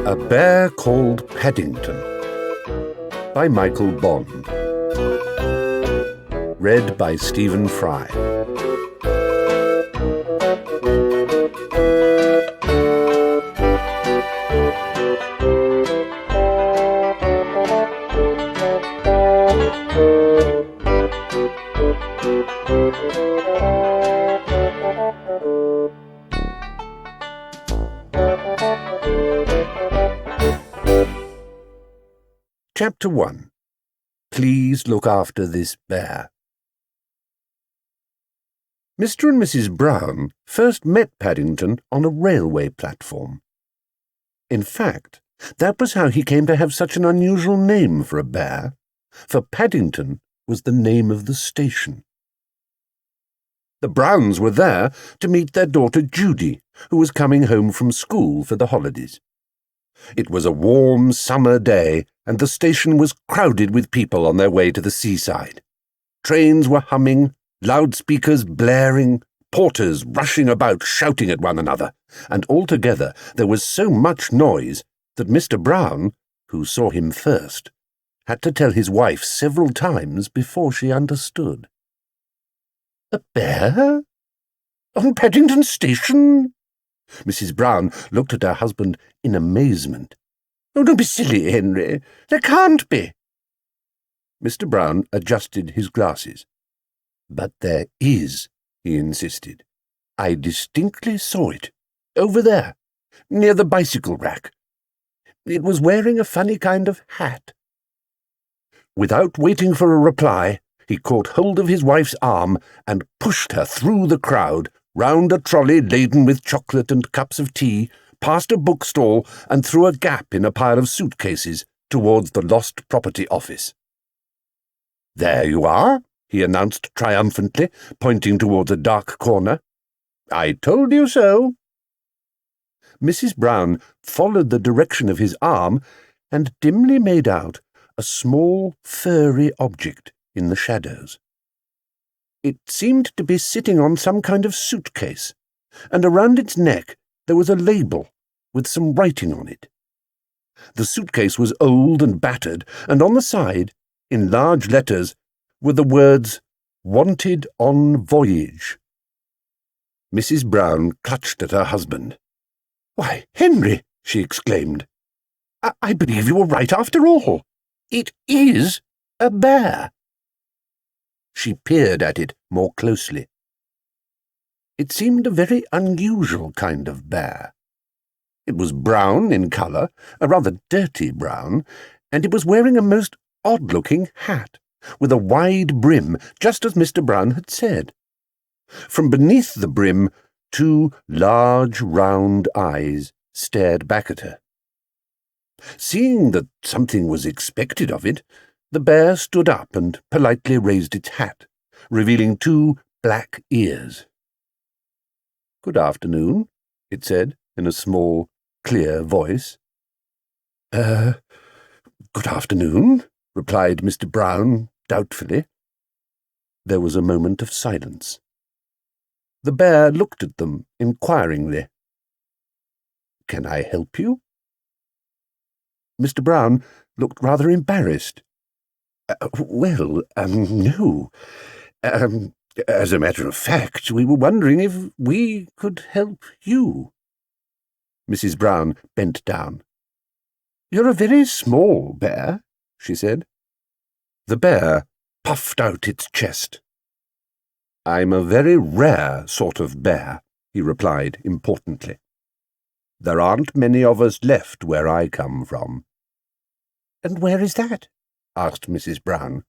A Bear Called Paddington by Michael Bond. Read by Stephen Fry. Chapter 1. Please look after this bear. Mr. and Mrs. Brown first met Paddington on a railway platform. In fact, that was how he came to have such an unusual name for a bear, for Paddington was the name of the station. The Browns were there to meet their daughter Judy, who was coming home from school for the holidays. It was a warm summer day, and the station was crowded with people on their way to the seaside. Trains were humming, loudspeakers blaring, porters rushing about shouting at one another, and altogether there was so much noise that Mr. Brown, who saw him first, had to tell his wife several times before she understood. "A bear? On Paddington Station?" Mrs. Brown looked at her husband in amazement. "Oh, don't be silly, Henry. There can't be." Mr. Brown adjusted his glasses. "But there is," he insisted. "I distinctly saw it. Over there, near the bicycle rack. It was wearing a funny kind of hat." Without waiting for a reply, he caught hold of his wife's arm and pushed her through the crowd, round a trolley laden with chocolate and cups of tea, past a bookstall and through a gap in a pile of suitcases towards the lost property office. "There you are," he announced triumphantly, pointing towards a dark corner. "I told you so." Mrs. Brown followed the direction of his arm and dimly made out a small, furry object in the shadows. It seemed to be sitting on some kind of suitcase, and around its neck there was a label with some writing on it. The suitcase was old and battered, and on the side, in large letters, were the words, "Wanted on Voyage." Mrs. Brown clutched at her husband. "Why, Henry," she exclaimed, I believe you were right after all. It is a bear." She peered at it more closely. It seemed a very unusual kind of bear. It was brown in colour, a rather dirty brown, and it was wearing a most odd-looking hat, with a wide brim, just as Mr. Brown had said. From beneath the brim, two large, round eyes stared back at her. Seeing that something was expected of it, the bear stood up and politely raised its hat, revealing two black ears. "Good afternoon," it said in a small, clear voice. Good afternoon," replied Mr. Brown doubtfully. There was a moment of silence. The bear looked at them inquiringly. "Can I help you?" Mr. Brown looked rather embarrassed. No. As a matter of fact, we were wondering if we could help you." Mrs. Brown bent down. "You're a very small bear," she said. The bear puffed out its chest. "I'm a very rare sort of bear," he replied importantly. "There aren't many of us left where I come from." "And where is that?" asked Mrs. Brown.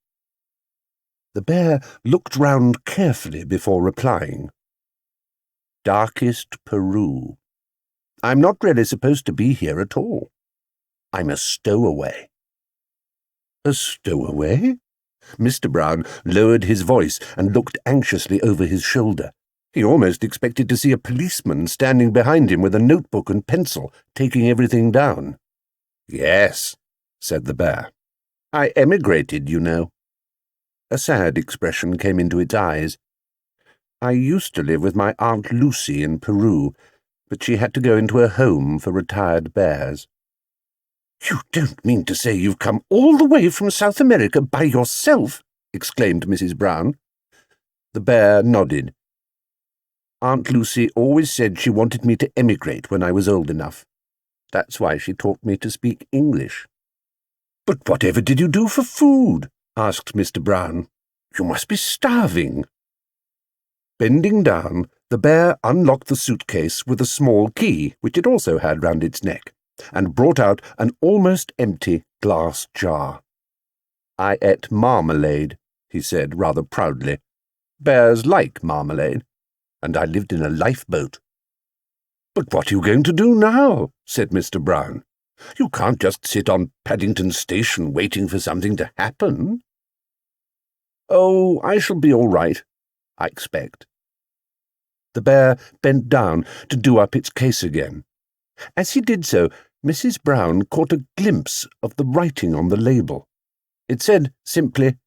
The bear looked round carefully before replying. "Darkest Peru. I'm not really supposed to be here at all. I'm a stowaway." "A stowaway?" Mr. Brown lowered his voice and looked anxiously over his shoulder. He almost expected to see a policeman standing behind him with a notebook and pencil, taking everything down. "Yes," said the bear. "I emigrated, you know." A sad expression came into its eyes. "I used to live with my Aunt Lucy in Peru, but she had to go into a home for retired bears. "You don't mean to say you've come all the way from South America by yourself?" exclaimed Mrs. Brown. The bear nodded. "Aunt Lucy always said she wanted me to emigrate when I was old enough. That's why she taught me to speak English." "But whatever did you do for food?" asked Mr. Brown. "You must be starving." Bending down, the bear unlocked the suitcase with a small key, which it also had round its neck, and brought out an almost empty glass jar. "I ate marmalade," he said rather proudly. "Bears like marmalade, and I lived in a lifeboat." "But what are you going to do now?" said Mr. Brown. "You can't just sit on Paddington Station waiting for something to happen." "Oh, I shall be all right, I expect." The bear bent down to do up its case again. As he did so, Mrs. Brown caught a glimpse of the writing on the label. It said simply,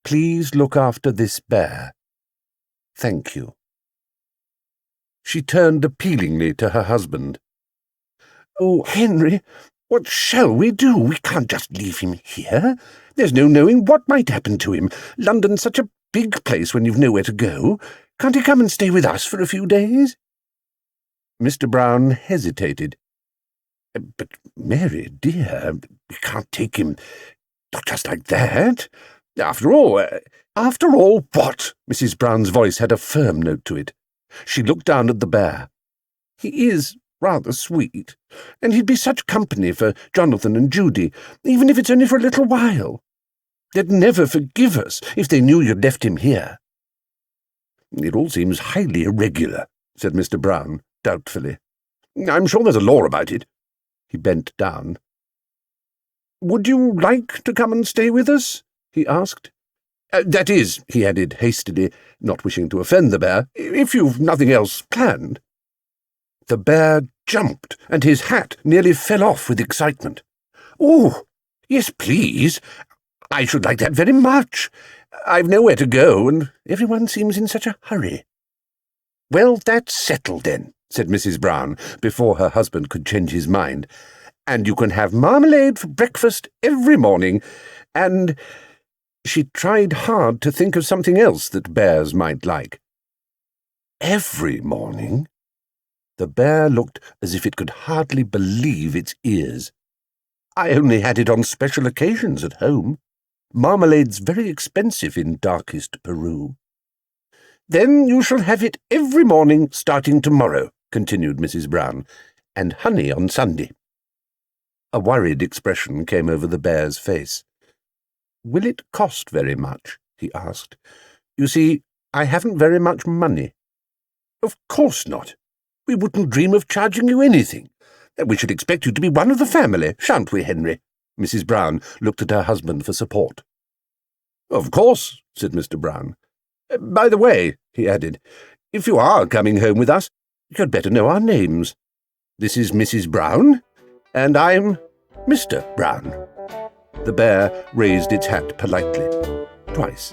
"Please look after this bear. Thank you." She turned appealingly to her husband. "Oh, Henry, what shall we do? We can't just leave him here. There's no knowing what might happen to him. London's such a big place when you've nowhere to go. Can't he come and stay with us for a few days?" Mr. Brown hesitated. "But, Mary, dear, we can't take him not just like that. After all, what?" Mrs. Brown's voice had a firm note to it. She looked down at the bear. "He is rather sweet, and he'd be such company for Jonathan and Judy, even if it's only for a little while. They'd never forgive us if they knew you'd left him here." "It all seems highly irregular," said Mr. Brown, doubtfully. "I'm sure there's a law about it." He bent down. "Would you like to come and stay with us?" he asked. "That is," he added hastily, not wishing to offend the bear, "if you've nothing else planned." The bear jumped, and his hat nearly fell off with excitement. "Oh, yes, please. I should like that very much. I've nowhere to go, and everyone seems in such a hurry." "Well, that's settled, then," said Mrs. Brown, before her husband could change his mind. "And you can have marmalade for breakfast every morning, and—" She tried hard to think of something else that bears might like. "Every morning?" The bear looked as if it could hardly believe its ears. "I only had it on special occasions at home. Marmalade's very expensive in Darkest Peru." "Then you shall have it every morning starting tomorrow," continued Mrs. Brown, "and honey on Sunday." A worried expression came over the bear's face. "Will it cost very much?" he asked. "You see, I haven't very much money." "Of course not. We wouldn't dream of charging you anything. We should expect you to be one of the family, shan't we, Henry?" Mrs. Brown looked at her husband for support. "Of course," said Mr. Brown. "By the way," he added, "if you are coming home with us, you'd better know our names. This is Mrs. Brown, and I'm Mr. Brown." The bear raised its hat politely, twice.